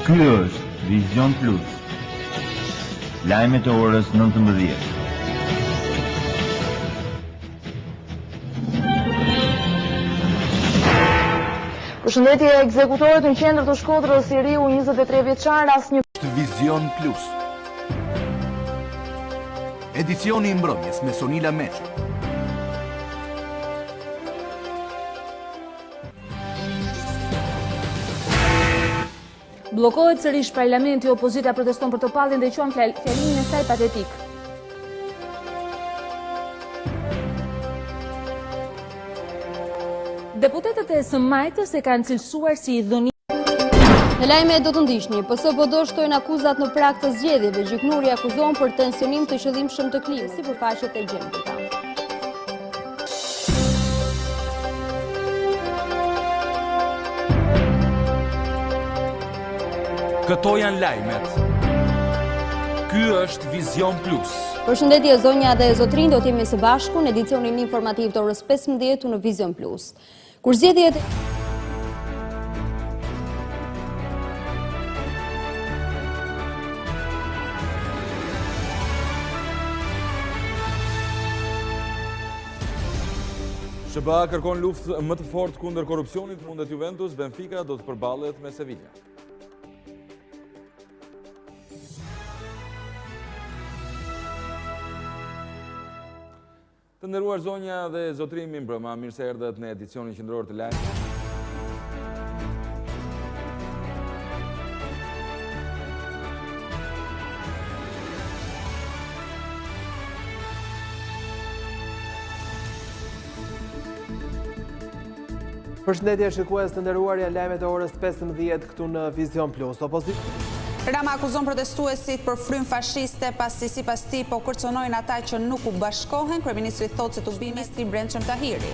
Ky është Vision Plus. Lajmet e orës 19. Përshëndetje, ekzekutorët në qendër të Shkodrës, i riu 23 vjeçar, asnjë Vision Plus. Edicioni i mbrëmjes me Sonila Meçi. Bllokohet sërish parlamenti, opozita proteston për Topallin dhe quan fjalimin e saj patetik. Deputetët e SMajtës e kanë cilësuar si i dhënie. Në lajme do të ndiqni, PSD shtojnë akuzat në prag të zgjedhjeve, gjyknuri akuzon për tensionim të qëllimshëm të klimës, sipërfaqet e gjendita. Këto janë lajmet. Ky është Vision Plus. Përshëndetje zonja dhe zotrin, do të jemi së bashku në edicionin informativ të orës 15 në Vision Plus. Kur zgjedhjet SBA kërkon luftë më të fortë kundër korrupsionit, mundet Juventus, Benfica do të përballet me Sevilla. Të nderuar zonja dhe zotrin, mirëmbrëma, mirë se erdhët në edicionin qendror të lajmeve. Përshëndetje shikues të nderuar, janë lajmet e orës 15 këtu në Vision Plus. Rama akuzon protestuesit për frym fashiste pasi sipas tij po kërcënojnë ata që nuk u bashkohen. Kryeministri thotë se tubimi ministri i Brendshëm Tahiri.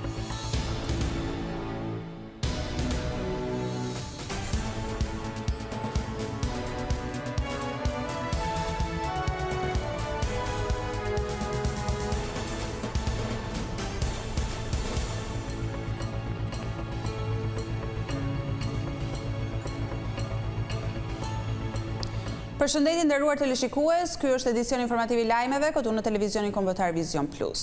Përshëndetje nderuar teleshikues, ky është edicioni informativ i lajmeve këtu në televizionin kombëtar Vision Plus.